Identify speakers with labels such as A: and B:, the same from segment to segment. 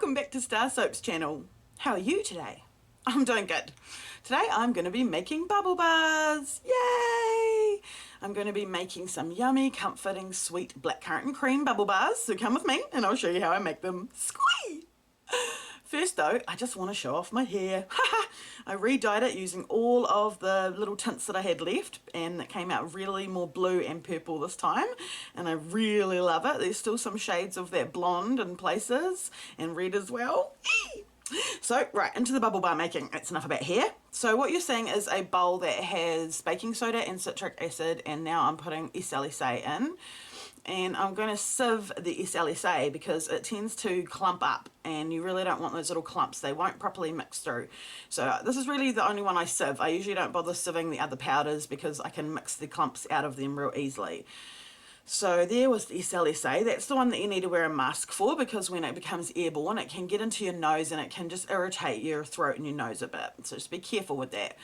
A: Welcome back to StarrSoap's channel. How are you today? I'm doing good. Today I'm going to be making bubble bars. Yay! I'm going to be making some yummy, comforting, sweet blackcurrant and cream bubble bars. So come with me and I'll show you how I make them. Squee! First though, I just want to show off my hair. I re-dyed it using all of the little tints that I had left, and it came out really more blue and purple this time, and I really love it. There's still some shades of that blonde in places and red as well. So right, into the bubble bar making. That's enough about hair. So what you're seeing is a bowl that has baking soda and citric acid, and now I'm putting SLSA in. And I'm going to sieve the SLSA because it tends to clump up and you really don't want those little clumps. They won't properly mix through. So this is really the only one I sieve. I usually don't bother sieving the other powders because I can mix the clumps out of them real easily. So there was the SLSA. That's the one that you need to wear a mask for, because when it becomes airborne it can get into your nose and it can just irritate your throat and your nose a bit. So just be careful with that.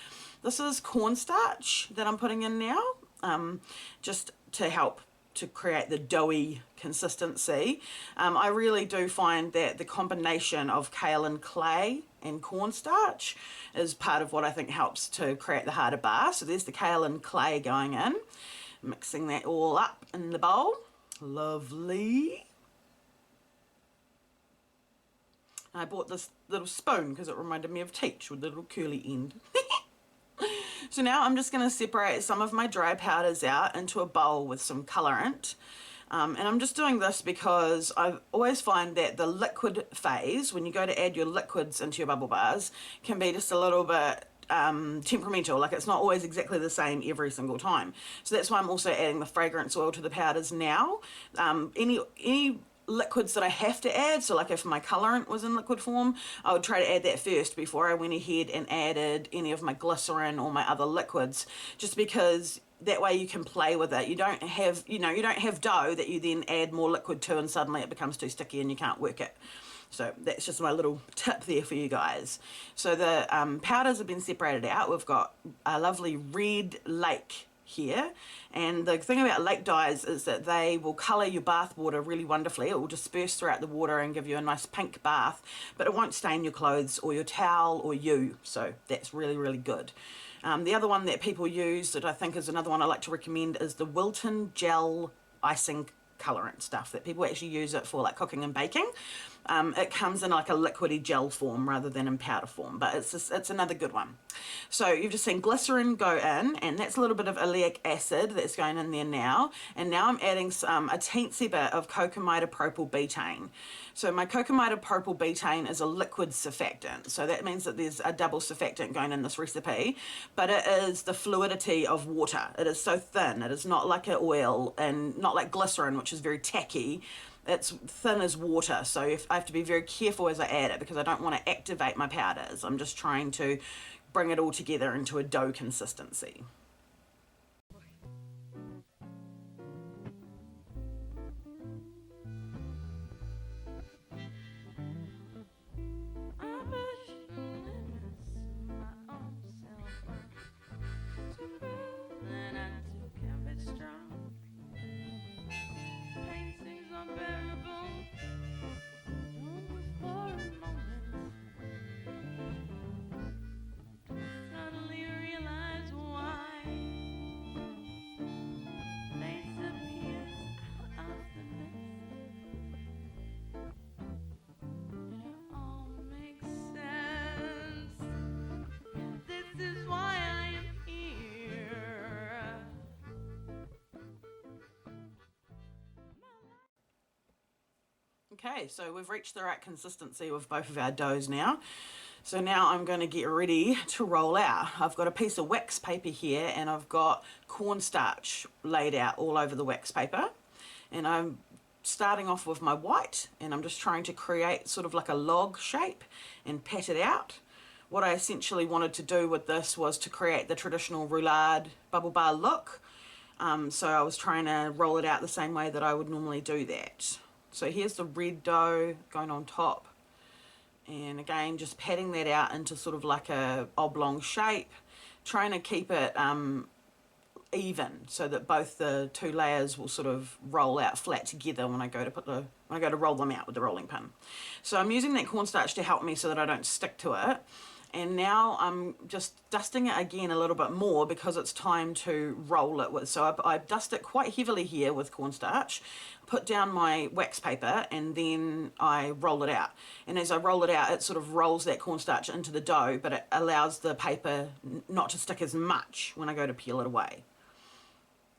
A: This is cornstarch that I'm putting in now, just to help to create the doughy consistency. I really do find that the combination of kaolin clay and cornstarch is part of what I think helps to create the harder bar. So there's the kaolin clay going in, mixing that all up in the bowl. Lovely. I bought this little spoon because it reminded me of Teach with the little curly end. So now I'm just going to separate some of my dry powders out into a bowl with some colorant. And I'm just doing this because I always find that the liquid phase, when you go to add your liquids into your bubble bars, can be just a little bit temperamental. Like, it's not always exactly the same every single time. So that's why I'm also adding the fragrance oil to the powders now. Any liquids that I have to add, so like if my colorant was in liquid form, I would try to add that first before I went ahead and added any of my glycerin or my other liquids, just because that way you can play with it. You don't have, you don't have dough that you then add more liquid to and suddenly it becomes too sticky and you can't work it. So that's just my little tip there for you guys. So the powders have been separated out. We've got a lovely red lake here, and the thing about lake dyes is that they will colour your bath water really wonderfully. It will disperse throughout the water and give you a nice pink bath, but it won't stain your clothes or your towel or you, so that's really, really good. The other one that people use that I think is another one I like to recommend is the Wilton gel icing colorant stuff that people actually use it for, like cooking and baking. It comes in like a liquidy gel form rather than in powder form, but it's another good one. So you've just seen glycerin go in, and that's a little bit of oleic acid that's going in there now. And now I'm adding a teensy bit of cocamidopropyl betaine. So my cocamidopropyl betaine is a liquid surfactant, so that means that there's a double surfactant going in this recipe, but it is the fluidity of water. It is so thin. It is not like an oil and not like glycerin, which is very tacky. It's thin as water, so I have to be very careful as I add it because I don't want to activate my powders. I'm just trying to bring it all together into a dough consistency. Okay, so we've reached the right consistency with both of our doughs now. So now I'm going to get ready to roll out. I've got a piece of wax paper here and I've got cornstarch laid out all over the wax paper. And I'm starting off with my white, and I'm just trying to create sort of like a log shape and pat it out. What I essentially wanted to do with this was to create the traditional roulade bubble bar look. So I was trying to roll it out the same way that I would normally do that. So here's the red dough going on top, and again just patting that out into sort of like a oblong shape, trying to keep it even, so that both the two layers will sort of roll out flat together when I go to roll them out with the rolling pin. So I'm using that cornstarch to help me so that I don't stick to it. And now I'm just dusting it again a little bit more because it's time to roll it with. So I dust it quite heavily here with cornstarch, put down my wax paper, and then I roll it out. And as I roll it out, it sort of rolls that cornstarch into the dough, but it allows the paper not to stick as much when I go to peel it away.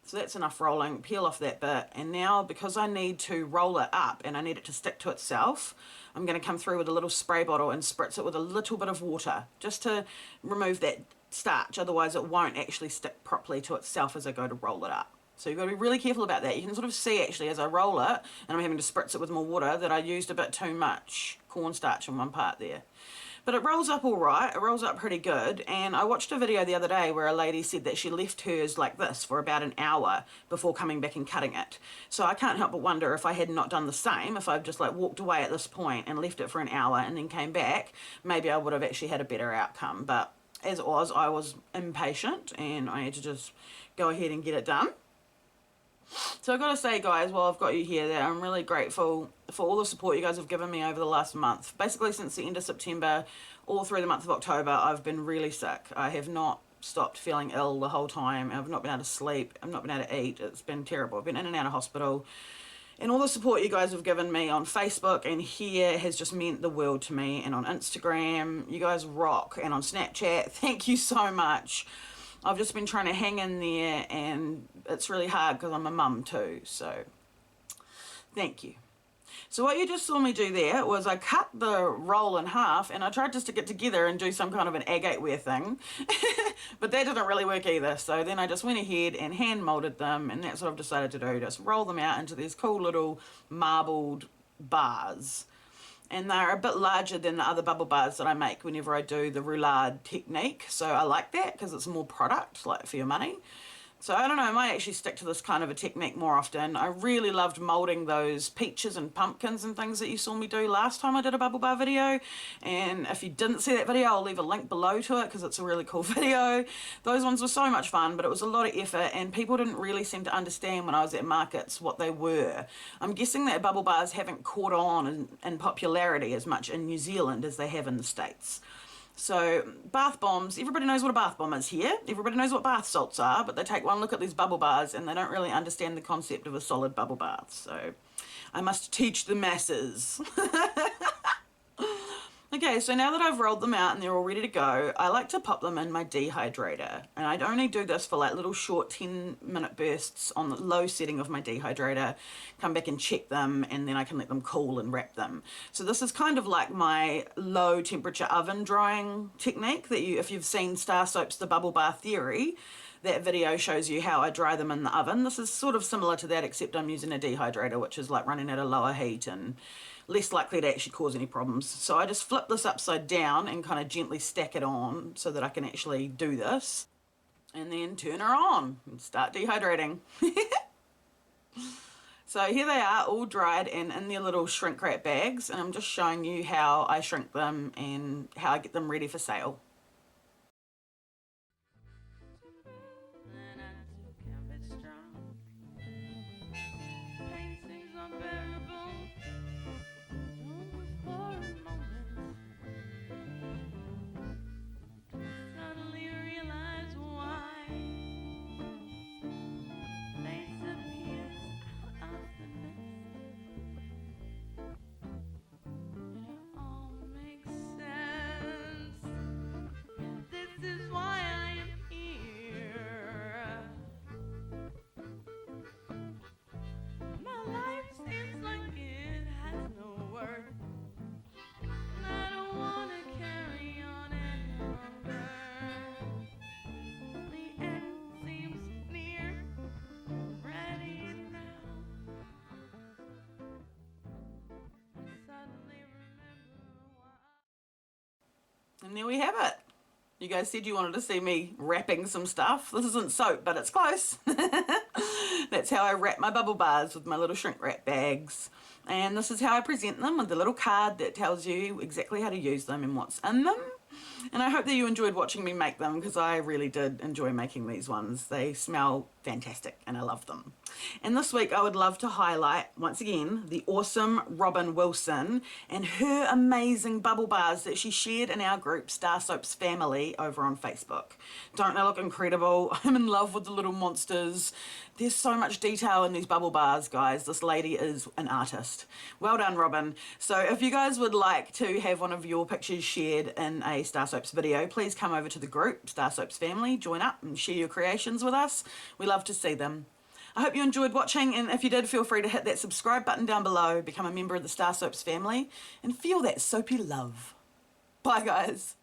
A: So that's enough rolling. Peel off that bit, and now because I need to roll it up and I need it to stick to itself, I'm going to come through with a little spray bottle and spritz it with a little bit of water just to remove that starch, otherwise it won't actually stick properly to itself as I go to roll it up. So you've got to be really careful about that. You can sort of see actually as I roll it, and I'm having to spritz it with more water, that I used a bit too much cornstarch in one part there. But it rolls up all right. It rolls up pretty good. And I watched a video the other day where a lady said that she left hers like this for about an hour before coming back and cutting it. So I can't help but wonder if I had not done the same, if I've just like walked away at this point and left it for an hour and then came back, maybe I would have actually had a better outcome. But as it was, I was impatient and I had to just go ahead and get it done. So I've got to say, guys, while I've got you here, that I'm really grateful for all the support you guys have given me over the last month. Basically, since the end of September, all through the month of October, I've been really sick. I have not stopped feeling ill the whole time. I've not been able to sleep. I've not been able to eat. It's been terrible. I've been in and out of hospital. And all the support you guys have given me on Facebook and here has just meant the world to me. And on Instagram, you guys rock. And on Snapchat, thank you so much. I've just been trying to hang in there, and it's really hard because I'm a mum too, so thank you. So what you just saw me do there was I cut the roll in half and I tried to stick it together and do some kind of an agate wear thing, but that didn't really work either. So then I just went ahead and hand molded them, and that's what I've decided to do, just roll them out into these cool little marbled bars. And they're a bit larger than the other bubble bars that I make whenever I do the roulade technique. So I like that because it's more product, like for your money. So I don't know, I might actually stick to this kind of a technique more often. I really loved moulding those peaches and pumpkins and things that you saw me do last time I did a bubble bar video. And if you didn't see that video, I'll leave a link below to it because it's a really cool video. Those ones were so much fun, but it was a lot of effort and people didn't really seem to understand when I was at markets what they were. I'm guessing that bubble bars haven't caught on in popularity as much in New Zealand as they have in the States. So bath bombs, everybody knows what a bath bomb is here. Everybody knows what bath salts are, but they take one look at these bubble bars and they don't really understand the concept of a solid bubble bath. So I must teach the masses. Okay, so now that I've rolled them out and they're all ready to go, I like to pop them in my dehydrator. And I'd only do this for like little short 10-minute bursts on the low setting of my dehydrator, come back and check them, and then I can let them cool and wrap them. So this is kind of like my low temperature oven drying technique that if you've seen StarrSoap's The Bubble Bath Theory, that video shows you how I dry them in the oven. This is sort of similar to that, except I'm using a dehydrator, which is like running at a lower heat and less likely to actually cause any problems. So I just flip this upside down and kind of gently stack it on so that I can actually do this. And then turn her on and start dehydrating. So here they are, all dried and in their little shrink wrap bags. And I'm just showing you how I shrink them and how I get them ready for sale. And there we have it. You guys said you wanted to see me wrapping some stuff. This isn't soap, but it's close. That's how I wrap my bubble bars, with my little shrink wrap bags. And this is how I present them, with the little card that tells you exactly how to use them and what's in them. And I hope that you enjoyed watching me make them, because I really did enjoy making these ones. They smell fantastic and I love them. And this week I would love to highlight, once again, the awesome Robin Wilson and her amazing bubble bars that she shared in our group, StarrSoapy Family, over on Facebook. Don't they look incredible? I'm in love with the little monsters. There's so much detail in these bubble bars, guys. This lady is an artist. Well done, Robin. So if you guys would like to have one of your pictures shared in a StarrSoapy video, please come over to the group, StarrSoapy Family, join up and share your creations with us. We love to see them. I hope you enjoyed watching, and if you did, feel free to hit that subscribe button down below, become a member of the StarrSoapy family, and feel that soapy love. Bye, guys.